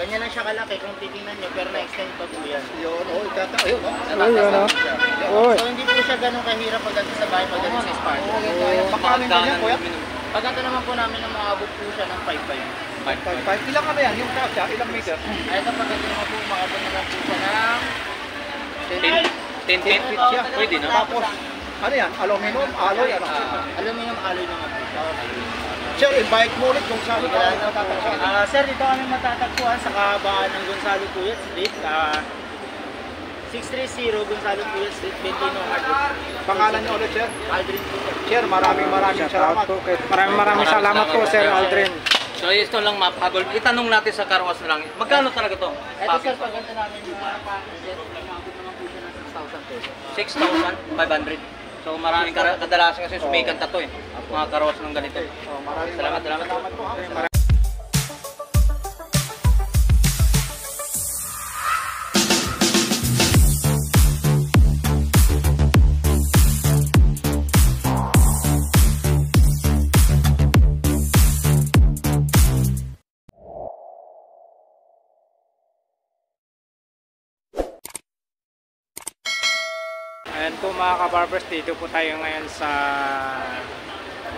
Ganyan lang siya kalaki kung titingnan nyo, pero na-extend pa po yan. Yun, oh, ayun, oh. So hindi po siya ganun kahirap pagdating sa bahay, pagdating sa Spark. Pagkamin din yan, kuya? Pagdating naman po namin ng maabot po siya ng 5'5". 5'5". Ilang ano yan? Yung kasya, ilang meter? Ito pagdating naman po, maabot naman po siya ng 10 feet siya. Pwede na. Tapos, ano yan? Aluminum, alloy, ano? Aluminum alloy naman po. Sir, invite mo ulit kung saan ka matatagpuan. Sir, dito kami matatagpuan sa kahabaan ng Gonzalo Puyat Street. 630 Gonzalo Puyat Street, Bentino, Aldrin. Pangalan niyo ulit, sir? Aldrin po. Sir, maraming salamat. Maraming salamat po, Sir Aldrin. So ito lang mapagol. Itanong natin sa karwas na lang. Magkano talaga to? Ito sir, pagkanta namin yung mga package, umabot naman po siya ng 6,000 pesos. 6,500. So maraming kadalasan kasi sumikat na to eh. Mga karwas ng ganito. Maraming Salamat po. Ayan po mga kabarbers, dito po tayo ngayon sa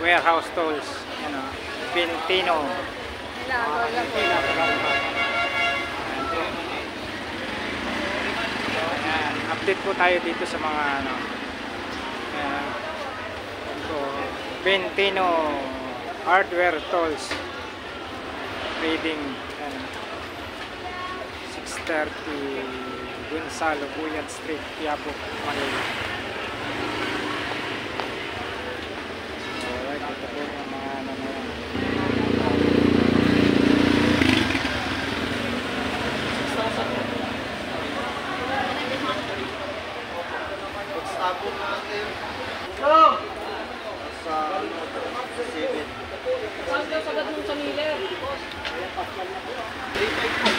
Warehouse Tools, ano, Bentino. Ayan, update po tayo dito sa mga ano, ayan, po, Bentino Hardware Tools Trading, ayan, 630 Gonzalo Puyat Street, Quiapo, Manila. Alright, ito po yung mga ano na yan.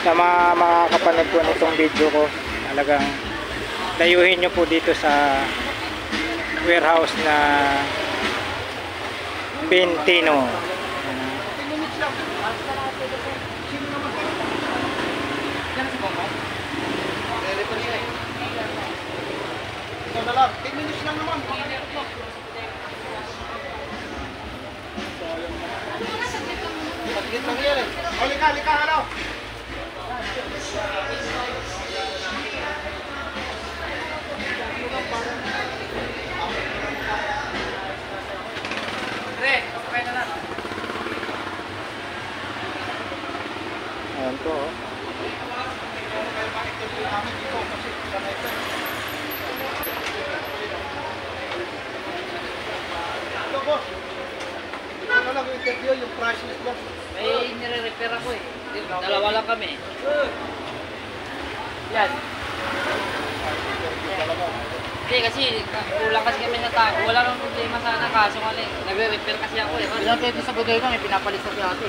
Sa mga makakapanood po nitong video ko, talagang dayuhin nyo po dito sa warehouse na Bentino. Ito na lang, 10 minutes lang naman. Pagkit lang yan eh. O, lika, ano? Ayan po, oh. Ito, boss. Ito na lang yung interview, yung price list lang. May nire-repair ako eh. Dalawa lang kami. Yan. Hindi kasi kulang kasi kami na tao. Wala nang problema sana kaso nga nagre-repair kasi ako eh. Pinapwede sa bodega may pinapalis na si ate.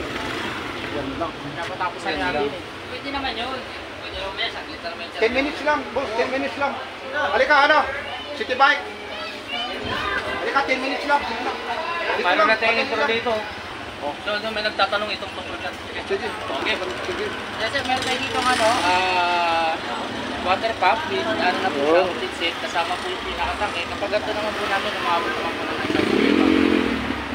Yan lang. Pinapatapos sa niya din eh. Pwede naman yun. Pwede naman yan. Saglit na naman yan. 10 minutes lang, boss. 10 minutes lang. Halika, ano? City bike. Halika, 10 minutes lang. Paano na tayo intro dito? So doon may nagtatanong itong tungkol dyan. Sige. Okay. Sige. Yes sir, meron tayo dito ano? Water pump with ano na po siya, complete set. Kasama po yung pinakatangke. Kapag ito naman po namin, umabot naman po ng isang kilo.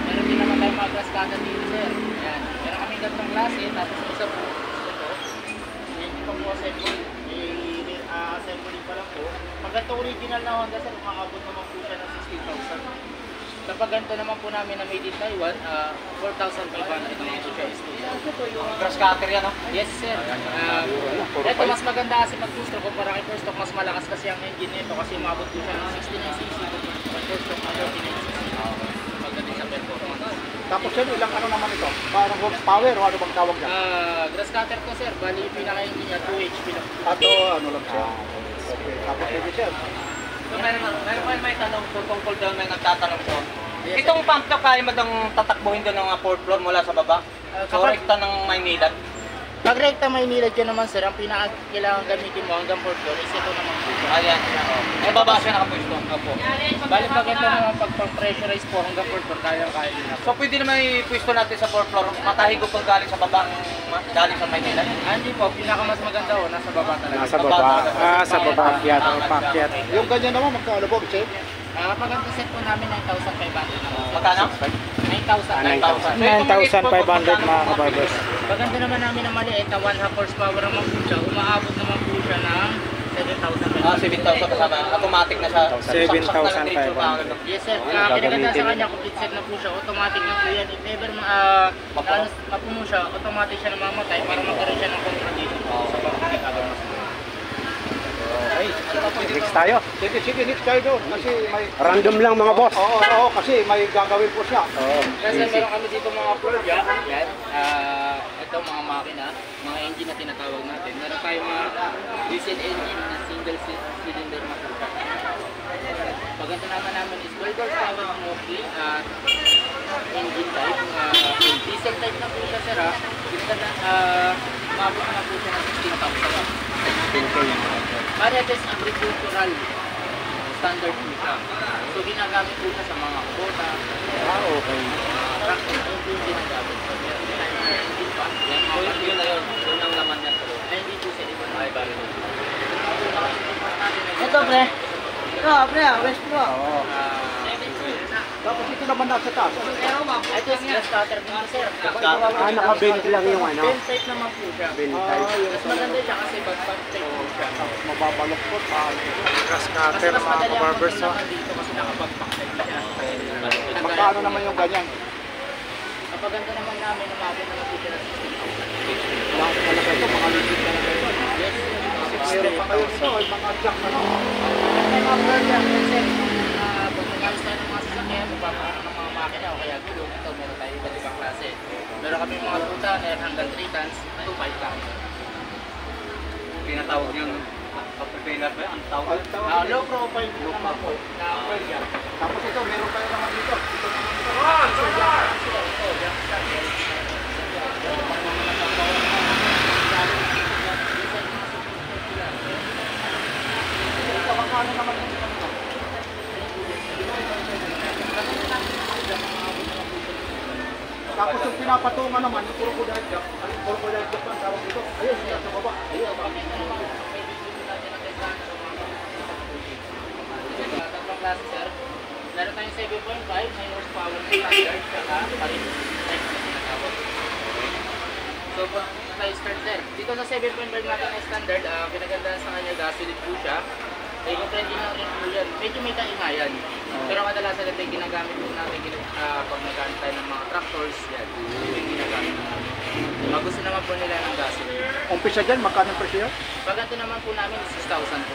Meron din naman tayo mga glass cutter dito sir. Ayan. Meron kami ganitong klase. Tapos isa po, ito. Hindi pa po assemble. Assembly pa lang po. Pag ito original na Honda sir, umabot naman po siya ng 16,000. Kapag ganito naman po namin na made in Taiwan, 4,500 naman po siya. Grass cutter yan, no? Yes sir. Ito mas maganda kasi mag-2 stroke kumpara kay 4 stroke, mas malakas kasi ang engine nito kasi umabot po siya ng 69cc pag 4 stroke ng 39cc. Pagdating sa performance. Tapos yan, ilang ano naman ito? Parang horsepower o ano bang tawag yan? Grass cutter ko sir, bali yung pinaka-engine niya 2 HP lang. Ato, ano lang siya. Okay, tapos pwede siya. So meron pa may tanong tungkol doon, may nagtatanong doon. Itong pump to kaya mo dang tatakbuhin doon ng 4th floor mula sa baba? So rekta ng Maynila? Pag recta Maynila dyan naman sir, ang pinaka-kailangan gamitin mo hanggang 4 floor is ito naman po. Ayan. Sa baba siya nakapwesto. Opo. Bali pag ito naman pag-pressurize po hanggang 4 floor, kaya din na. So pwede naman i-pwesto natin sa 4th floor. Matahigo pag galing sa babang galing sa Maynila. Hindi po, pinaka mas maganda ho, nasa baba talaga. Nasa baba. Sa baba. Akyat. Pakyat. Yung ganyan naman, magkano po, Chef? Pag ang set po namin 9,500 naman. Magkano? 9,000. 9,500 mga kabarbers. Maganda naman namin na maliit na 1/2 horsepower naman po siya. Umaabot naman po siya ng 7,500. 7,000 kasama. Automatic na siya. 7,500. Yes sir, pinaganda sa kanya, complete set na po siya. Automatic na po yan. If ever mapuno siya, automatic siya namamatay para magkaroon siya ng control dito. Sa pagkakagawin mo. Okay. Next tayo. Sige, next tayo doon. Kasi may... Random lang mga boss. Oo, kasi may gagawin po siya. Kasi meron kami dito mga floor jack. Yan. Ito mga makina, mga engine na tinatawag natin. Meron tayong mga diesel engine na single cylinder na floor jack. Paganda naman namin is dual door power smoking at engine type. Diesel type na po siya sir ha. Umabot na po siya ng 16,000. Parehas agricultural standard po siya. So ginagamit po siya sa mga kubota. Okay. Tractor engine ginagamit po. Meron din tayo mga engine pa. Yan So yun na yun. Yun ang laman niya. ay hindi po sa ibang Ay, bali. Ito pre. West Pro. Oo. Tapos ito naman nasa taas. Ito is glass cutter po sir. Naka-bend lang yung ano. Bend type naman po siya. Mas maganda siya kasi bag-bag type po siya. Mababalokpot. Grass Kasi cutter mas mga madali ang kabarbers. control naman dito kasi nakabag-bag type siya. Magkano naman yung ganyan? Kapag ganda naman namin, umabot naman po siya ng 16,000. Lahat talaga ito, mga legit talaga ito. Yes. Meron pa kayo ito, mga jack na no? May mga floor jack kasi pag nag-ayos tayo ng mga sasakyan, magpapaano ng mga makina o kaya gulong, ito meron tayo iba't ibang klase. Meron kami mga 2 tonner hanggang 3 tons, 2.5 lang. Tinatawag yung propeller ba? Ang tawag? Low profile po naman po na floor jack. Tapos ito, meron kayo naman dito. Magkano naman yung ito? Tapos yung pinapatungan naman, yung crocodile jack, crocodile jack ang tawag dito. Ayun, sa baba. Ayun, Tatlong klase sir. Meron tayong 7.5, 9 horsepower na standard, saka parin type na tinatawag. So, tayo start sir. Dito sa 7.5 natin na standard, pinagandaan sa kanya gasoline po siya. Eco-friendly na rin po yan. Medyo may kaingayan. Pero kadalasan ito yung ginagamit po natin pag nagkaan tayo ng mga tractors. Yan. Ito yung ginagamit natin. Pag gusto naman po nila ng gasoline. umpisa dyan, magkano ang presyo? Pag ito naman po namin is 6,000 po.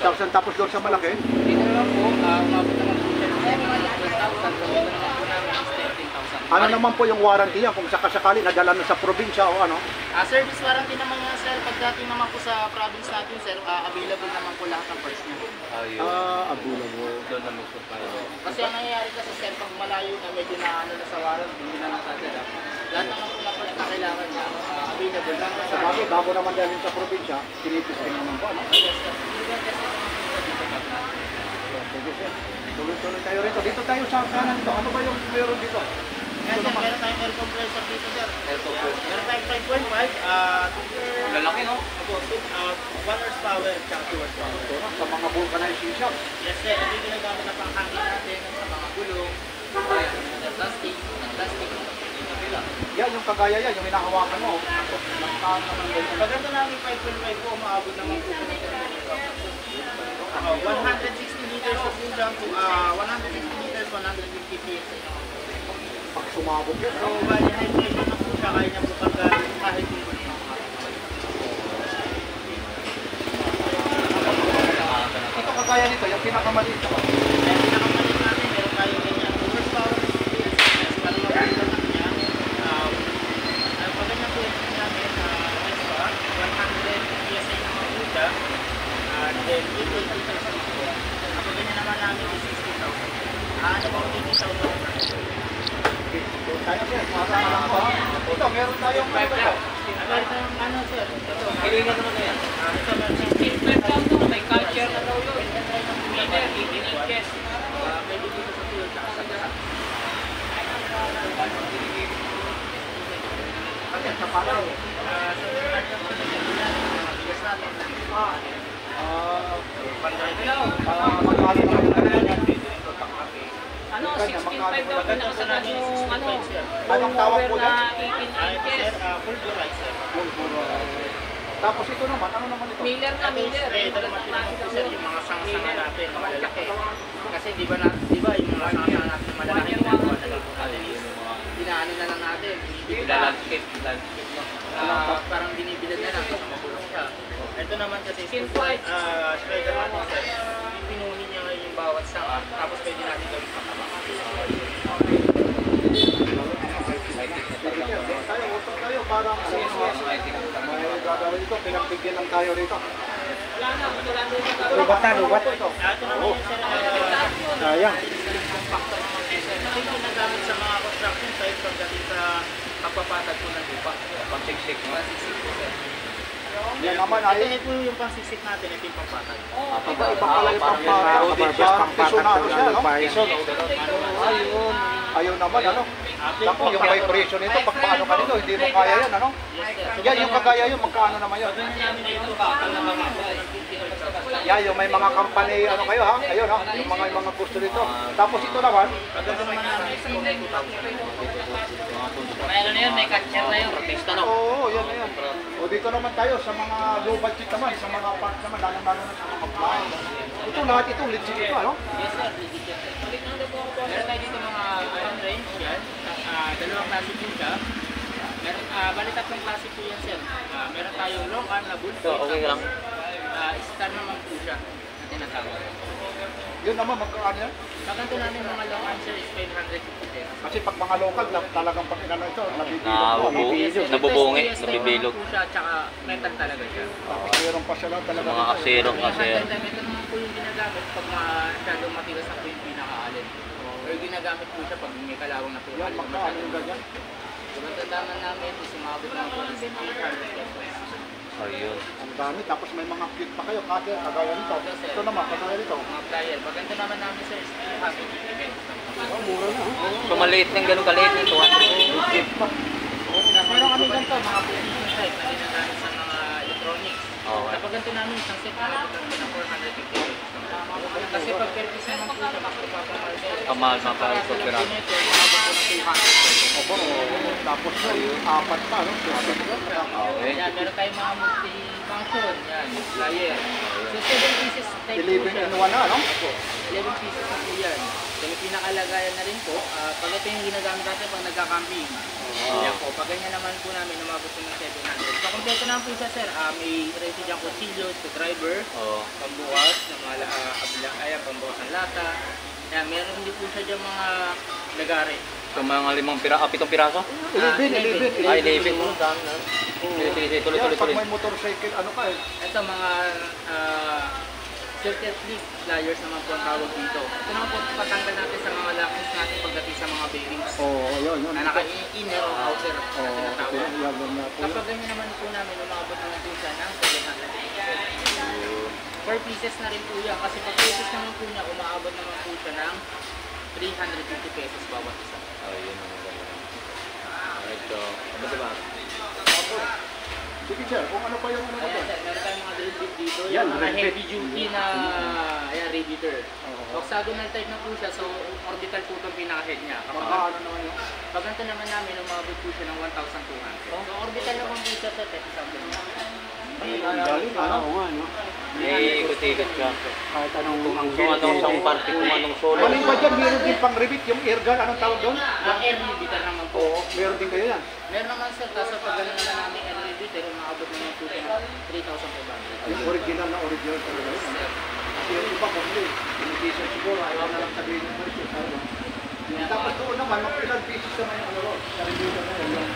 6,000 tapos doon sa malaki. Dito naman po, umabot naman po siya ng 12,000. So dito naman po namin is 13,000. Ano naman po yung warranty yan kung sakasakali nadala na sa probinsya o ano? Service warranty naman nga sir. Pagdating naman po sa province natin sir, available naman po lahat ng parts niya. Ayun. Abulabo. Doon na mag-supply. Kasi ang nangyayari kasi sir, pag malayo na medyo na ano na sa warranty, hindi na nakadala. Lahat naman po ng parts na kailangan niya, available lang Sa bagay, bago naman dahil sa probinsya, tinipisting naman po, ano? Yes sir. Even kasi Sige, sir. Tuloy-tuloy tayo rito. Dito tayo sa kanan to. Ano ba yung meron dito? Yan sir, meron tayong air compressor dito sir. Meron tayong 5.5, Lalaki, no? 1 horsepower, tsaka 2 horsepower. Ito na, sa mga vulcanizing shop. Yes sir, ito yung ginagamit na panghangin natin sa mga gulong, plastic, plastic. Yan, yung kagaya yan, yung hinahawakan mo. Magkano naman ganyan. Pag ito namin 5.5 po, umaabot naman po sa 160 liters of fuel jump to 160 liters, 150 PSI. Pag sumabog yan, So, bali high pressure na po siya, kaya niya po pagkalit kahit yung ito kagaya nito, yung pinakamaliit na. Kaya pinakamalit natin, meron tayo ganyan. 2 horsepower na PSI, mas malamang po lang niya. Pag ganyan po yung namin, next pa, 100 PSI naman po siya. And then, 80 liters na po. Kapag ganyan naman namin, is 60,000. Ano po, 80,000. Tayo sir, para lang po. Ito, meron tayong ano ba ito? Meron tayong ano galingan naman na yan. Ito, meron siyang 15 lang to. May culture na daw yun. Meter, 18 inches. Pwede dito sa tuyo, tsaka sa gasa. Kasi sa palaw. Bigas natin. Ano, 16.5 daw pinakasagad yung ano, Anong tawag po na dyan? 18 inches. Full Tapos ito naman, ano naman ito? Miller na Miller. Ito naman sir, yung mga sanga-sanga natin, mga lalaki. Kasi di ba yung mga sanga-sanga natin malalaki, ginagawa na lang po natin is, dinaano na lang natin, Landscape. parang binibilad na lang, kasi makulong siya. Ito naman kasi, Skin white. spider natin sir, pinunin niya ngayon yung bawat sanga, tapos pwede natin gawin pataba. Tayo, utang tayo, parang may gagawin ito, pinagbigyan lang tayo rito. Wala na, wala na. Lubat na, lubat. Ito naman yung sir, Sayang. compactor naman sir. Ito yung ginagamit sa mga construction site pagdating sa pagpapatag po ng lupa. Pang-siksik, no? Pansiksik po sir. Yan naman ay, Ito yung pansiksik natin, ito yung pampatag. iba pala yung parang pisonado siya, no? Ayun. Ayaw naman, ano? Tapos yung vibration nito, pag paano ka nito, hindi mo kaya yan, ano? Yes sir. Yan, yung kagaya yun, magkano naman yun? Yan, yung may mga company, ano kayo ha? Ayun ha, yung mga gusto nito. Tapos ito naman, Pagdating naman namin is 2,000. May ano na yun, may catcher na yun. Artista, no? oo, yan na yan. O dito naman tayo sa mga low budget naman, sa mga parts naman, lalong-lalo na sa mga blind. Ito lahat ito, legit ito, ano? Yes sir, legit yan sir. Meron tayo dito mga range yan. Dalawang klase po siya. Meron, bali tatlong klase po yan sir. Meron tayong long arm na bull So, okay lang. star naman po siya na tinatawag. Yun naman, magkano yan? Pagkanto namin mga long arm sir is 550 pesos. Kasi pag mga local, talagang pag inano ito, nabibilog po, ano? Nabubungi, Ito is nabibilog. po siya, tsaka metal talaga siya. Tapos meron pa sila talaga. Mga kaserong kasi. Ito naman po yung ginagamit pag masyadong matigas na po yung pinakaalin. Or ginagamit po siya pag may kalawang na po. Yan, magkano yung ganyan? Matataman namin is umabot ng 800 pesos. Ayun. Ang dami, tapos may mga cute pa kayo, cutter, kagaya nito. Ito naman, kagaya nito. Mga flyer. Pagkanto naman namin sir is 350 pesos. Oh, mura na. So, maliit ng ganun kaliit ng 200. Cute pa. Tapos meron kami ganito, mga PlayStation type na ginagamit sa mga electronics. Okay. Kapag ganito namin, isang set na ito ng 450 pesos. Kasi pag per piece naman po siya, magpapamahal sir. Kamahal mga para ito, Ito, pira. umabot po ng 200 pesos. Opo, tapos apat pa, no? Okay. Yan, meron tayong mga multi-function. Yan, flyer. So, 7 pieces type po 11 siya. in 1 na, no? 11 pieces na po yan. So, may pinakalagayan na rin po. Pag ito yung ginagamit natin pag nagka-camping. Yan po. Pag ganyan naman po namin, umabot po ng 700. So, kompleto naman po siya, sir. May ready dyan kutsilyo, driver, Oo. pambukas, ng mga pambukas ng lata. Yan, meron din po siya dyan mga lagari. So, mga 7 piraso? 11. Ay, 11. Sige, tuloy. Yan, pag may motorcycle, ano ka eh. Ito mga circuit leaf pliers naman po ang tawag dito. Ito naman po patanggal natin sa mga lockings natin pagdating sa mga bearings. Oo, yun. Na naka-inner o outer na Oo, tinatawag. yan na po. Kapag ganyan naman po namin, umabot naman po siya ng 700 per pieces na rin po yan. Kasi pag pieces naman po niya, umaabot naman po siya ng 350 pesos bawat isa. Ayun. Alright, so, ano diba? Sige sir, kung ano pa yung ano Ayan, natin. sir, meron tayong mga drill bit dito. Yan, Yung mga drill bit. heavy duty na radiator. Oo. Octagonal type na po siya, so orbital po itong pinaka-head niya. Baka Kapag ano naman yun. pag ganito naman namin, umabot po siya ng 1,200. So orbital naman po siya sa test example. Galing, ano? Eh, ikot-ikot siya. Kahit anong Kung anong isang party, kung anong solo. Ano ba dyan, meron din pang rebit, yung air gun, anong tawag doon? Ang air rebiter naman po. Oo, meron din kayo yan. Meron naman sir, kaso pag gano'n naman namin air rebiter, umabot naman po siya ng 3,500. Yung original talaga yun. Kasi yung iba kung hindi, pinitisan siguro, ayaw na lang sabihin yung purchase. Tapos doon naman, mag-ilan pieces naman yung ano, sa review na yun, yung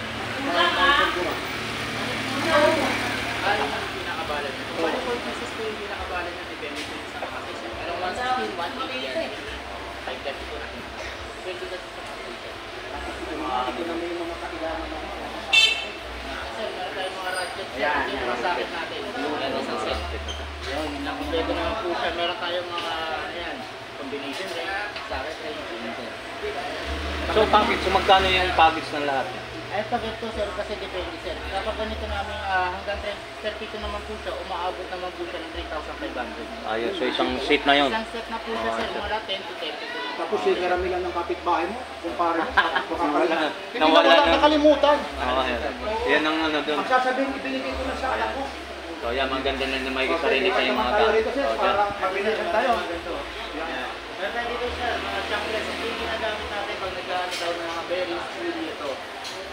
Ano yung pinakabalan niya? Kung 4 pieces po yung pinakabalan niya, depende po sa kapatid. Pero 116, 180 yan. 530 po natin. Pwede na sa kapatid. Hindi na may mga kailangan na. Sir, meron tayong mga rod socket sir. Ayan, Ito yung socket natin. Yan, isang set. Yun, nakompleto naman po siya. Meron tayong mga, ayan, combination ring, socket ring, yun, sir. So package, so magkano yung package ng lahat? Ay, pag ito sir, kasi depende sir. Kapag ganito namin hanggang 32 naman po siya, umaabot naman po siya ng 3,500. Ayun, so isang seat na yun. Isang set na po siya sir, mula 10 to 32. Tapos yung karamihan ng kapitbahay mo, kumpare mo, Nawala. Hindi Nawala wala na. nakalimutan. Oo, yan ang ano doon. Ang sasabihin, ibinigay ko lang sa anak ko. So yan, maganda na may sarili tayong mga tayo gamit. rito sir, So, para mabilisan tayo. Meron tayo dito sir, mga chocolates. Ito yung ginagamit natin pag nagkaano daw ng mga berries, really ito.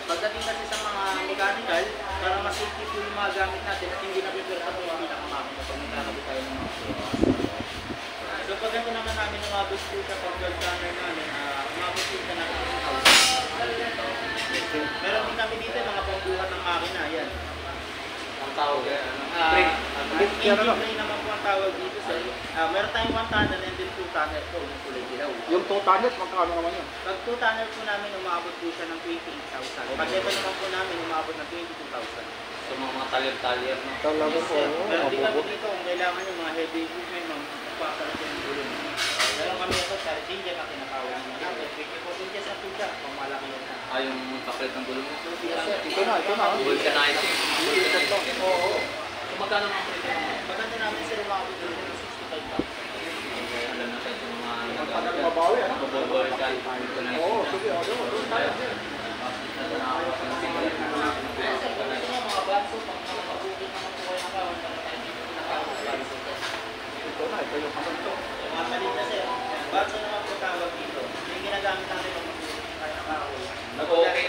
Pagdating kasi sa mga mechanical, para mas safety po yung mga gamit natin at hindi napipirta po yung pinakamakina pag nagkakabit tayo ng mga berries. So pag ito naman namin umabot po siya pag scanner namin, umabot po siya ng 8,000. Meron din kami dito mga pangbuhat ng makina, yan. ang tawag Engine tray naman po ang tawag dito sir. Meron tayong 1 tunnel and then 2 tunnel po, yung kulay dilaw. Yung 2 tonnage, magkano naman yun? Pag 2 tunnel po namin, umabot po siya ng 28,000. Pag ito naman po namin, umabot ng 22,000. So mga talyer-talyer no? Talaga po. Meron din kami dito kung kailangan yung mga heavy equipment, magpapalit yung gulong. Meron kami ito, charge engine na tinatawag namin. 24 inches na po siya, pang malaki yan na. Yung kapalit ng gulong mo. Yes sir. Ito na. Vulcanizing. Oo. So magkano mga presyo naman? Maganda namin sir, umabot din ng 65,000. Alam na tayo yung mga Ang mabawi, ano? Vulcan. Oo, sige, doon tayo. Ito na, ito yung kasanto. Mamalit na sir. Bago naman po tawag dito. Yung ginagamit natin pag mag-uulit tayo ng kahoy. Nag-okay.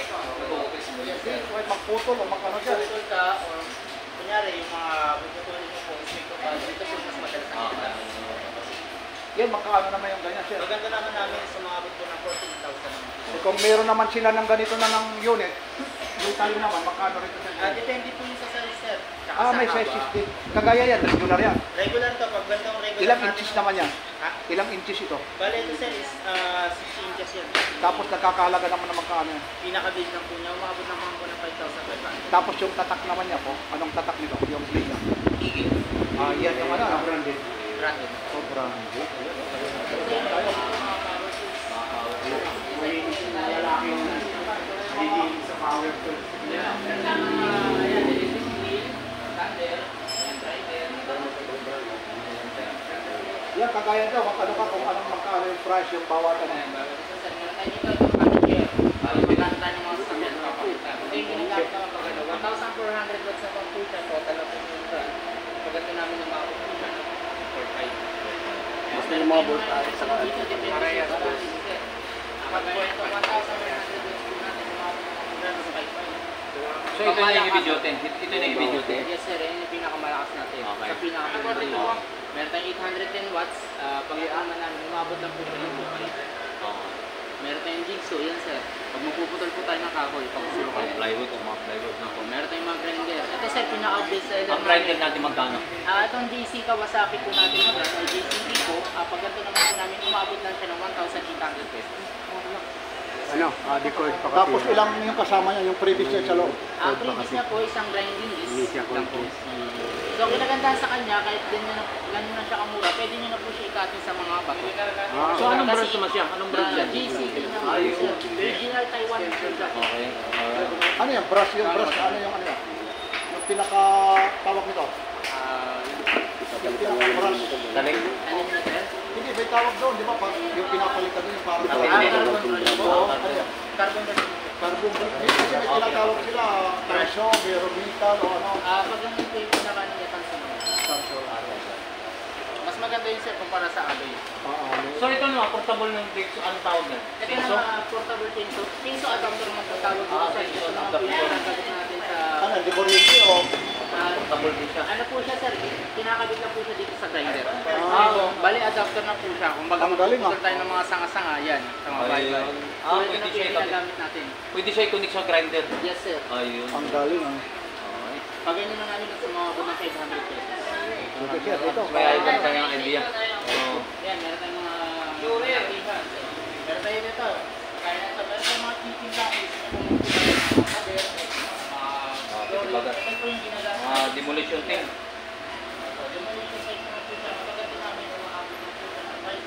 Yes sir. Kung magputol o magkano dyan. Putol ka or kunyari yung mga puputulin mo po, smith ko pa, dito po mas madalas ang kita. Yan, magkano naman yung ganyan, sir. Maganda naman namin sumabot po ng 14,000 naman. Kung meron naman sila ng ganito na ng unit, yung tayo naman, magkano rito sa Depende po yung sa size sir. Tsaka may sa size haba. system. Kagaya yan, regular yan. Regular to, pag ganitong regular Ilang natin inches ng- naman yan? Ha? Ilang inches ito? Bale ito sir is 6 inches yan. Tapos nagkakahalaga naman ng magkano yan. Pinaka-base lang po niya, umabot ng pang po ng 5,500. Tapos yung tatak naman niya po, anong tatak nito? Yung blade niya. Higit. Yan yung ano, branded. Branded. So, branded. Sa power tools. Yan, kagaya daw, magkano ka kung anong magkano yung price, yung bawatan niya. Mas na lumabot tayo sa parehas. So ito na yung ibidyote. Ito na yung ibidyote. Yes sir, yan yung pinakamalakas natin. Okay. Sa pinakamalakas. Meron tayong 810 watts. Pag yaman namin, umabot lang po siya ng 2.5. Meron tayong jigsaw, yan sir. Pag magpuputol po tayo ng kahoy, pagkusulo kayo. Plywood o mga plywood na po. Meron tayong mga grinder. Ito sir, pinaka-best seller Ang grinder natin magkano? Itong JC Kawasaki po natin na brand, ay JCB po. Pag ganito naman po namin, umabot lang siya ng 1,800 pesos. Ano? Decord pa kasi. Tapos ilang yung kasama niya, yung previous niya sa loob. Ang previous niya po, isang grinding disc lang po. So, ang kinagandahan sa kanya, kahit ganyan na siya kamura, pwede nyo na po siya ikatin sa mga bato. So anong brand naman siya? Anong brand yan? JCB naman po siya. Original Taiwan po siya. Okay. Ano yan? Brush yung brush, ano yung ano yan? Yung pinaka tawag nito. Yung pinaka brush. Talig? Ano yun, sir? Hindi, may tawag doon, di ba? Pag yung pinapalitan doon yung parang Carbon Oo, ano yan? Carbon brush. Carbon brush. Kasi may tinatawag sila, presyo, mayroon metal o ano. Pag ganun po yung pinaka niya, tansin mo. Mas maganda yun, sir, kumpara sa alloy. So ito naman, portable ng brake. So anong tawag na? Ito na portable pinso. Pinso adapter naman ang tawag dito sa ito naman po yung nakakabit natin sa... Ano, di ba rin o? Portable din siya. Ano po siya sir, kinakabit na po siya dito sa grinder. Bali adapter na po siya. Kung baga Ang galing, magpuputol tayo ng mga sanga-sanga, yan. Sa mga bye-bye. Ayun. So ito Pwede na po siya yung i-connect. ginagamit natin. Pwede siya i-connect sa grinder. Yes sir. Ayun. Ang galing ah. Okay. Pag ganyan na namin sa mga ng 500 pesos. Okay, sir, ito. Kaya ito kaya ang idea. So, Yan, meron tayong mga... Meron tayo dito. Kaya ito, meron tayong mga kitchen boxes. Bagat. Ito po yung ginagamit. Mga demolition team. Demolition site naman po siya. Kapag ito namin, umaabot po siya ng 5,000.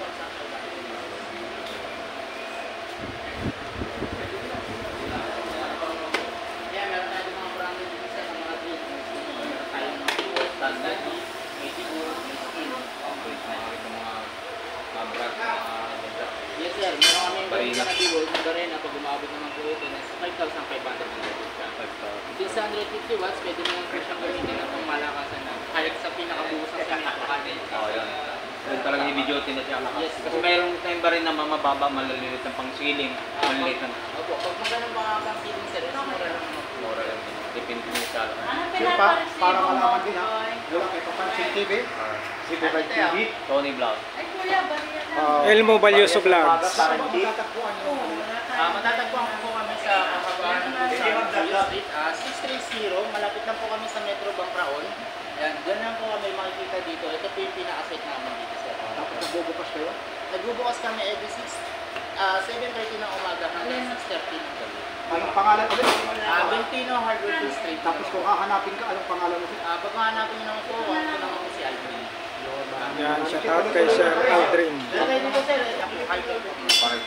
Kaya meron tayo mga branded dito sa mga drill. Meron tayong mga keywords, standard, may siguro, may skin. Okay, mga brand, Yes sir, meron kami yung Barina. na keywords na Barina. Pag umabot naman po ito, nasa 5,500 na po siya. 650 watts, pwede naman po siyang gamitin na pang malakasan na. Kahit sa pinakabuhos ng semento, kahit. Oh, yan. Yung talagang heavy duty na siya. Yes. Kasi mayroong time ba rin na mababa, maliliit ng pang ceiling, maliliit ng Opo, pag magandang mga pang ceiling sir, is mura lang naman po. mura lang. Depende mo sa alam. Sir, para malaman din ha, wala kay Papansin TV, Sibukan TV, Tony Blau. Elmo Balyoso Vlogs. para matatagpuan yung Matatagpuan po kami sa kahabaan ng Street, 630, malapit lang po kami sa Metro Bangraon. Yan, dyan lang po kami makikita dito. Ito po yung pinaka-site namin dito sir. tapos nagbubukas kayo. Nagbubukas kami every 7:30 ng umaga hanggang 6:30 ng gabi. Anong pangalan ulit? Bentino Hardware Street. Tapos kung hahanapin ka, anong pangalan mo siya? Pag hanapin nyo naman po, ako naman po si Alvin. Yan, shout out kay Sir Aldrin. Okay, dito sir, Parang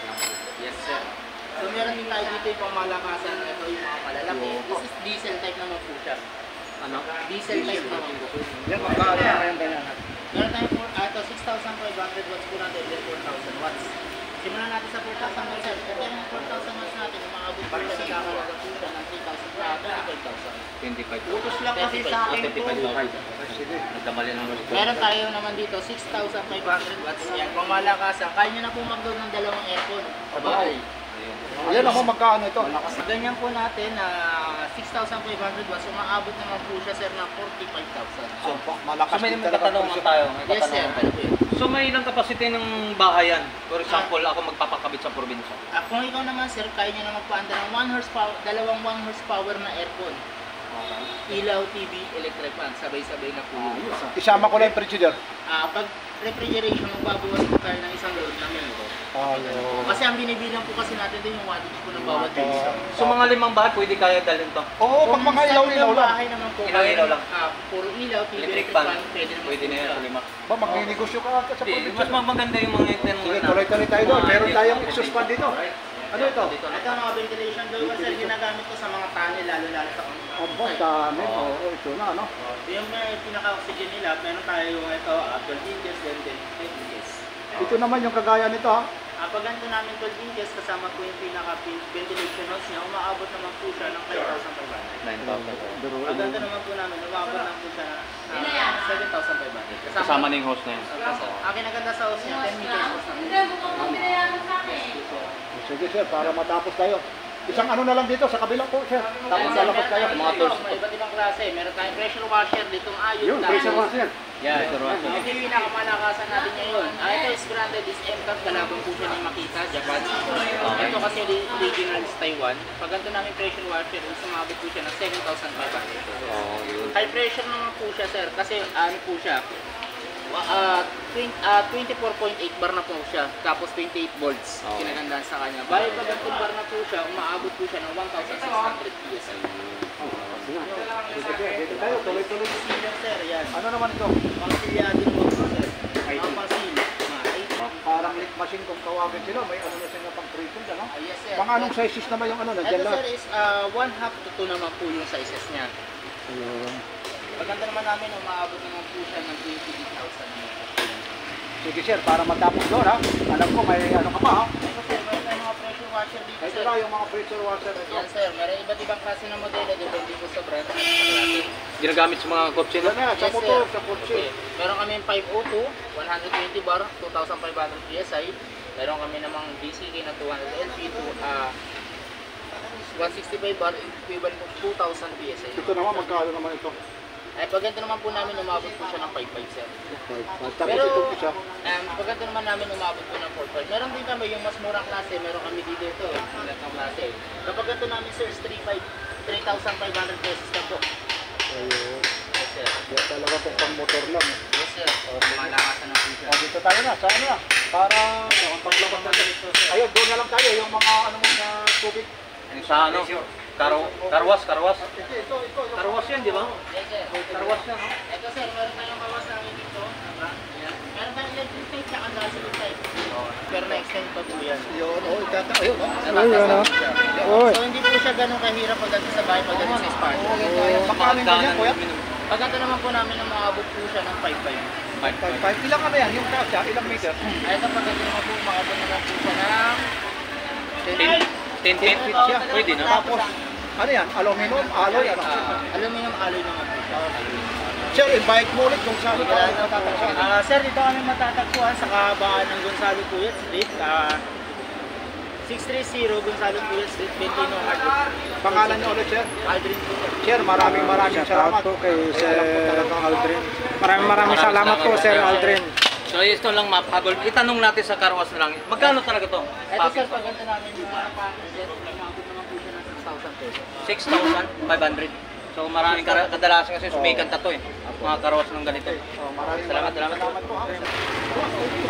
yes sir. So meron din tayo dito yung pamalakasan. Ito yung mga malalaki. This is diesel type naman po siya. ano? Diesel type naman po. Yan, magkano na yung ganyan. Meron tayong ito 6,500 watts po natin, then 4,000 watts. Simulan natin sa 4,000 watts sir. Ito yung 4,000 watts natin, umaabot po siya sa kakalaga po siya ng 25. 3,000. Utos lang kasi sa akin po. Sige. Nagdamali ng gusto. Meron tayo naman dito 6,500 watts. Yan, pamalakasan. Kaya nyo na po mag-load ng dalawang aircon. Bahay. Ayan ako, magkano ito? Sa ganyan po natin na 6,500 watts, umaabot naman po siya sir ng 45,000. So, malakas So may din talaga katanungan presyo. tayo. May Yes sir, katanungan. ano po yun? So may ilang capacity ng bahayan? For example, ako magpapakabit sa probinsya. Kung ikaw naman sir, kaya nyo na magpaanda ng 1 horsepower, dalawang 1 horsepower na aircon. Ilaw, TV, electric fan, sabay-sabay na po yun. Isama ko na yung presyo dyan. Pag refrigeration, magbabawas po tayo ng isang load namin. Kasi ang binibilang po kasi natin din yung wattage po ng bawat piso. So mga 5 bahay, pwede kaya dalhin to? Oo, pag mga ilaw-ilaw lang. bahay naman po. Ilaw-ilaw lang. Puro ilaw, TV, Electric electric fan. fan, pwede naman Pwede na yan sa 5. Ba, magninegosyo ka ata sa Hindi, probinsya. mas maganda yung mga item Sige, tuloy-tuloy tayo doon. Meron tayong exhaust fan dito. Ano ito? Ito ang mga ventilation blower sir, ginagamit ko sa mga tunnel, lalo-lalo sa Aba, dami. Oo, ito na, ano? yung pinaka-oxygen nila, meron tayo ito, 12 inches, then 10 inches. Ito naman yung kagaya nito, ha? Pag ganito namin 12 inches, kasama po yung pinaka-ventilation hose niya, umaabot naman po siya ng 5,500. 9,000. Pag ganito naman po namin, umaabot lang po siya ng 7,500. Kasama na yung host na yun. Ang kinaganda sa hose niya, 10 meters hose namin. Sige, sir, para matapos tayo. Isang ano na lang dito sa kabila po, sir. Tapos Sir, lalabas tayo. meron Mga tayong tools. mga iba't ibang klase. Meron tayong pressure washer ditong ayun. Yun, pressure washer. Yan. Ito yung pinakamalakasan natin ngayon. Ito is branded is MCAP, kalaban po siya ng Makita, Japan. Ito kasi original is Taiwan. Pag ganito namin pressure washer, sumabot po siya ng 7,500. High pressure naman po siya sir, kasi ano po siya, 24.8 bar na po siya, tapos 28 volts kinagandaan sa kanya. Bali pag ganitong bar na po siya, umaabot po siya ng 1,600 PSI. Dito, sir. Dito tayo, tuloy-tuloy. Sealer sir, yan. Ano naman ito? Mga silyado naman po sir. Mga pang-seal, mga 8. Parang lick machine kung tawagin sila. May ano na sila pang prison, ano? Yes sir. Mga anong sizes naman yung ano, nandiyan Ito lahat? sir is 1/2 to 2 naman po yung sizes niya. Pagkanta naman namin, umaabot naman po siya ng 28,000 naman po. Sige, sir, para matapos doon, ha? Alam ko, may ano ka pa, ha? Ito sir, meron tayong mga pressure washer dito Ito sir. na yung mga pressure washer ito. Yan sir, meron iba't ibang klase ng modelo, depende po sa brand at sa klase. Ginagamit sa mga kotse Yan na, sa Yes, motor, sir. sa kotse. Okay. Meron kami 502, 120 bar, 2,500 PSI. Meron kami namang DCK na 200 LP, 165 bar, equivalent to 2,000 PSI. Ito naman, magkano naman ito? Pag ganito naman po namin, umabot po siya ng 5.5 sir. Tapos itong isa. Pag ganito naman namin, umabot po ng 4.5. Meron din kami yung mas murang klase, meron kami dito ito, ulat ng klase. Kapag ganito namin sir, is 3,500 pesos na po. Ayun. Yes sir. Yan talaga kung pang motor lang. Yes sir. Malakasan na po siya. Dito tayo na, sa ano na? Para paglabas natin. Ayun, doon na lang tayo, yung mga ano mo na tubig. Sa ano? Karwas. Ito. Karwas yan, di ba? Yes, sir. Karwas yan, no? Ito, sir, meron tayong kawas namin dito. Ayan. Meron tayong electric type tsaka gasoline type. Pero na-extend pa po yan. Yun, ayun, no? Ayun, no? Uy. So, hindi po siya ganun kahirap pagdating sa bahay, pagdating sa spark. Magkano yung ganyan, kuya? Pagdating naman po namin ng mga abot po siya ng 5.5. 5. Ilang ano yan? Yung kasya, ilang meter? Ay, ito pagdating naman po, makabot naman po siya ng 10 feet. feet siya. Pwede na. Tapos, ano yan? Aluminum, alloy, ano? aluminum alloy naman po siya. Sir, invite mo ulit kung saan ka matatagpuan. Sir, dito kami matatagpuan sa kahabaan ng Gonzalo Puyat Street. 630 Gonzalo Puyat Street, Bentino, Hardwood. Pangalan niyo ulit, sir? Aldrin po. Sir, maraming Shout salamat. out po kay Sir Alam po talagang Aldrin. Maraming salamat po Sir Aldrin. So ito lang maphabol. Itanong natin sa karwas na lang. Magkano talaga to? Ito sir, pagdating namin yung mga package, umabot naman po siya ng 6,000 pesos. 6,500. So maraming kadalasan kasi sumikat na to eh. Mga karwas ng ganito. Maraming Salamat. salamat po.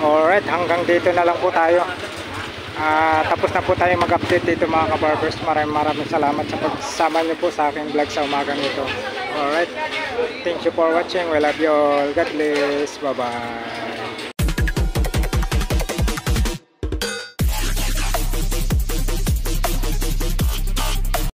Alright, hanggang dito na lang po tayo. Tapos na po tayo mag-update dito mga kabarbers. Maraming salamat sa pagsama niyo po sa aking vlog sa umagang ito. Alright, thank you for watching. We love you all. God bless. Bye bye.